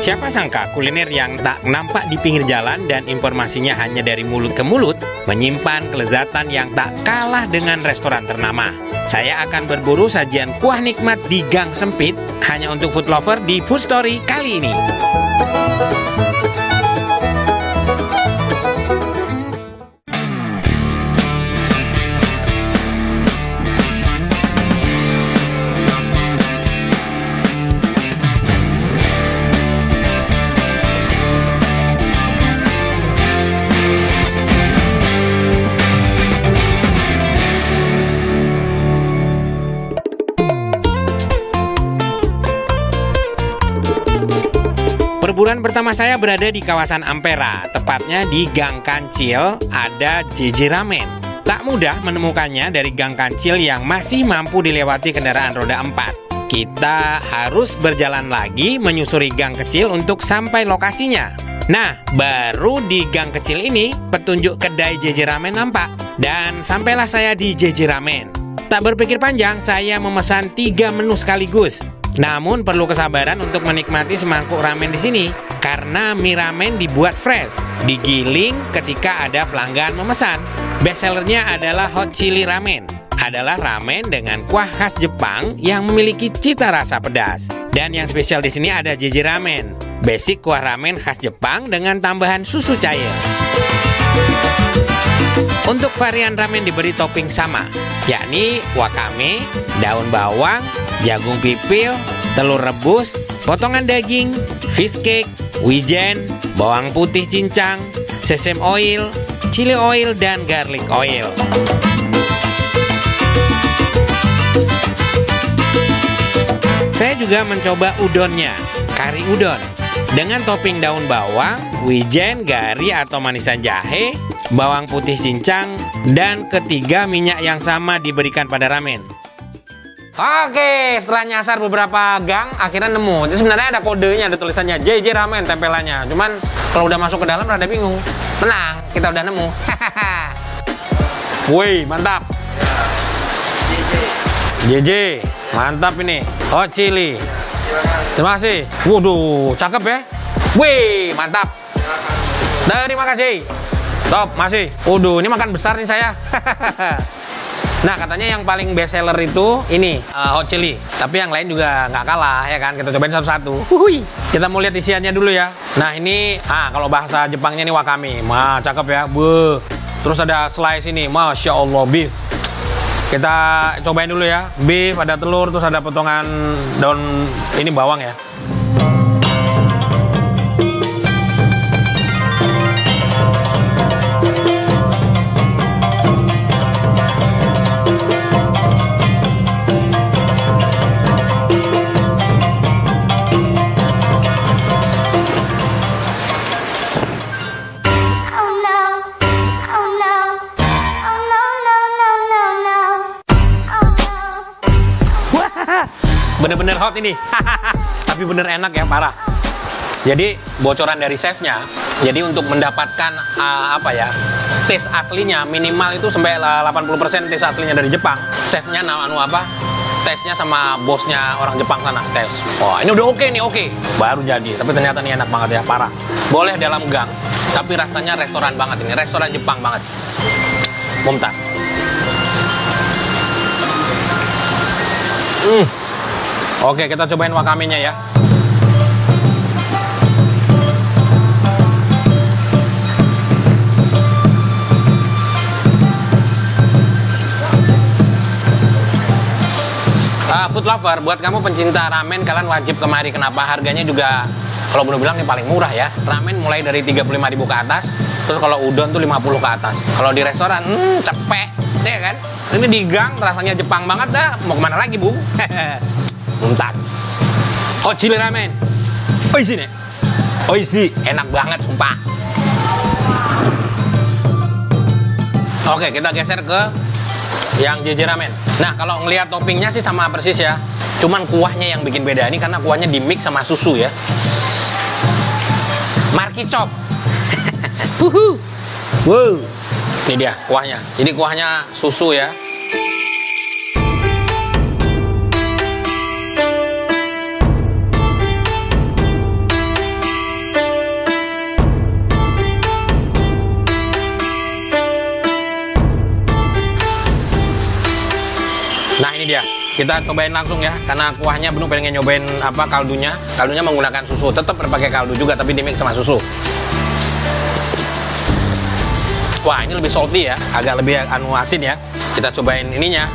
Siapa sangka kuliner yang tak nampak di pinggir jalan dan informasinya hanya dari mulut ke mulut menyimpan kelezatan yang tak kalah dengan restoran ternama. Saya akan berburu sajian kuah nikmat di gang sempit hanya untuk food lover di Food Story kali ini. Perburuan pertama saya berada di kawasan Ampera, tepatnya di Gang Kancil ada JJ Ramen. Tak mudah menemukannya dari Gang Kancil yang masih mampu dilewati kendaraan roda 4. Kita harus berjalan lagi menyusuri gang kecil untuk sampai lokasinya. Nah, baru di gang kecil ini petunjuk kedai JJ Ramen nampak. Dan sampailah saya di JJ Ramen. Tak berpikir panjang, saya memesan 3 menu sekaligus. Namun perlu kesabaran untuk menikmati semangkuk ramen di sini karena mie ramen dibuat fresh, digiling ketika ada pelanggan memesan. Best sellernya adalah hot chili ramen. Adalah ramen dengan kuah khas Jepang yang memiliki cita rasa pedas. Dan yang spesial di sini ada JJ Ramen, basic kuah ramen khas Jepang dengan tambahan susu cair. Untuk varian ramen diberi topping sama, yakni wakame, daun bawang, jagung pipil, telur rebus, potongan daging, fish cake, wijen, bawang putih cincang, sesame oil, chili oil, dan garlic oil. Saya juga mencoba udonnya, kari udon, dengan topping daun bawang, wijen, gari atau manisan jahe, bawang putih cincang, dan ketiga minyak yang sama diberikan pada ramen. Oke, setelah nyasar beberapa gang, akhirnya nemu. Itu sebenarnya ada kodenya, ada tulisannya JJ Ramen tempelannya. Cuman kalau udah masuk ke dalam rada bingung. Tenang, kita udah nemu. Wih, mantap. JJ, mantap ini. Hot chili. Terima kasih. Waduh, cakep ya. Wih, mantap. Terima kasih. Top, masih. Waduh, ini makan besar nih saya. Nah, katanya yang paling best seller itu ini hot chili. Tapi yang lain juga nggak kalah ya kan. Kita cobain satu-satu. Kita mau lihat isiannya dulu ya. Nah, ini kalau bahasa Jepangnya ini wakame. Wah, cakep ya. Buh. Terus ada slice ini. Masya Allah, beef. Kita cobain dulu ya. Beef, ada telur, terus ada potongan daun ini bawang ya. Bener-bener hot ini. Tapi bener enak ya, parah. Jadi bocoran dari chefnya, jadi untuk mendapatkan taste aslinya minimal itu sampai 80% taste aslinya dari Jepang. Chefnya tesnya sama bosnya orang Jepang sana tes. Wah, ini udah oke nih, oke. Baru jadi, tapi ternyata ini enak banget ya, parah. Boleh dalam gang, tapi rasanya restoran banget ini, restoran Jepang banget. Mumtaz. Oke, kita cobain wakamenya ya. Food lover, buat kamu pencinta ramen, kalian wajib kemari. Kenapa? Harganya juga, kalau boleh bilang, ini paling murah ya. Ramen mulai dari 35.000 ke atas. Terus kalau udon tuh 50 ke atas. Kalau di restoran, cepet, ya kan? Ini di gang, rasanya Jepang banget dah. Mau kemana lagi, Bung? Mantap. Hot chili ramen. Oishi nih. Oishi, enak banget sumpah. Oke, kita geser ke yang JJ Ramen. Nah, kalau ngelihat toppingnya sih sama persis ya. Cuman kuahnya yang bikin beda. Ini karena kuahnya di mix sama susu ya. Marky chop. Wow. Ini dia kuahnya. Jadi kuahnya susu ya. Nah ini dia, kita cobain langsung ya, karena kuahnya Benu pengen nyobain apa kaldunya. Kaldunya menggunakan susu, tetap berpakai kaldu juga tapi dimix sama susu. Wah ini lebih salty ya, agak lebih asin ya. Kita cobain ininya,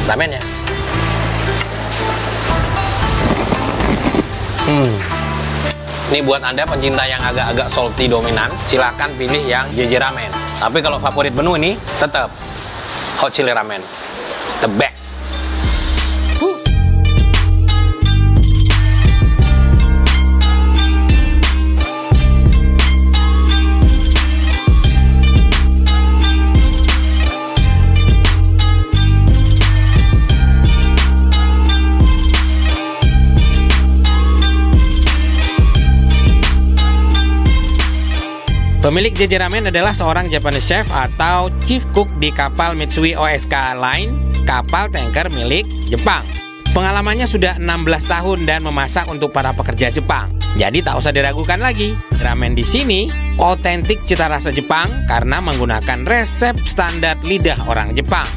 ramennya. Ini buat Anda pencinta yang agak-agak salty dominan, silahkan pilih yang JJ Ramen. Tapi kalau favorit menu ini tetap Hot Chili Ramen, the best. Pemilik JJ Ramen adalah seorang Japanese chef atau chief cook di kapal Mitsui O.S.K. Line, kapal tanker milik Jepang. Pengalamannya sudah 16 tahun dan memasak untuk para pekerja Jepang. Jadi tak usah diragukan lagi, ramen di sini otentik cita rasa Jepang karena menggunakan resep standar lidah orang Jepang.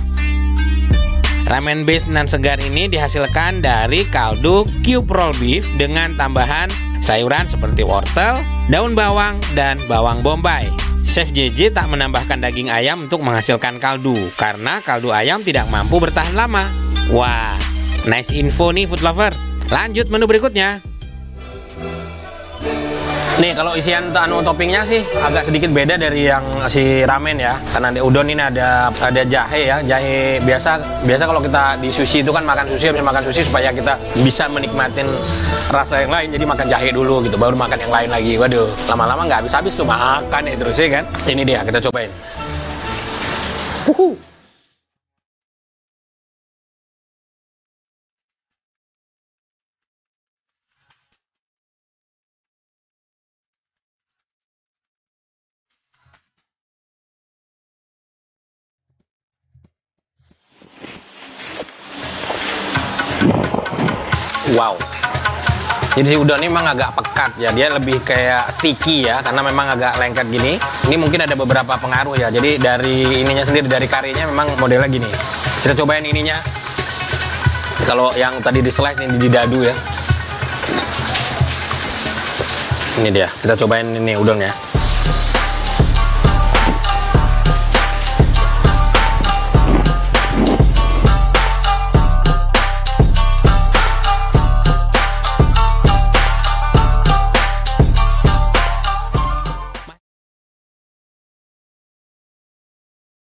Ramen base nan segar ini dihasilkan dari kaldu cube roll beef dengan tambahan sayuran seperti wortel, daun bawang, dan bawang bombay. Chef JJ tak menambahkan daging ayam untuk menghasilkan kaldu, karena kaldu ayam tidak mampu bertahan lama. Wah, nice info nih food lover. Lanjut menu berikutnya. Nih kalau isian toppingnya sih agak sedikit beda dari yang si ramen ya, karena di udon ini ada jahe ya, jahe biasa kalau kita di sushi itu kan makan sushi habis makan sushi supaya kita bisa menikmatin rasa yang lain, jadi makan jahe dulu gitu baru makan yang lain lagi. Waduh, lama-lama nggak habis-habis tuh makan ya terus ya kan. Ini dia, kita cobain. Wow, jadi si udon ini memang agak pekat ya, dia lebih kayak sticky ya, karena memang agak lengket gini. Ini mungkin ada beberapa pengaruh ya, jadi dari ininya sendiri, dari karinya memang modelnya gini. Kita cobain ininya. Kalau yang tadi di slice ini di dadu ya. Ini dia, kita cobain ini udonnya.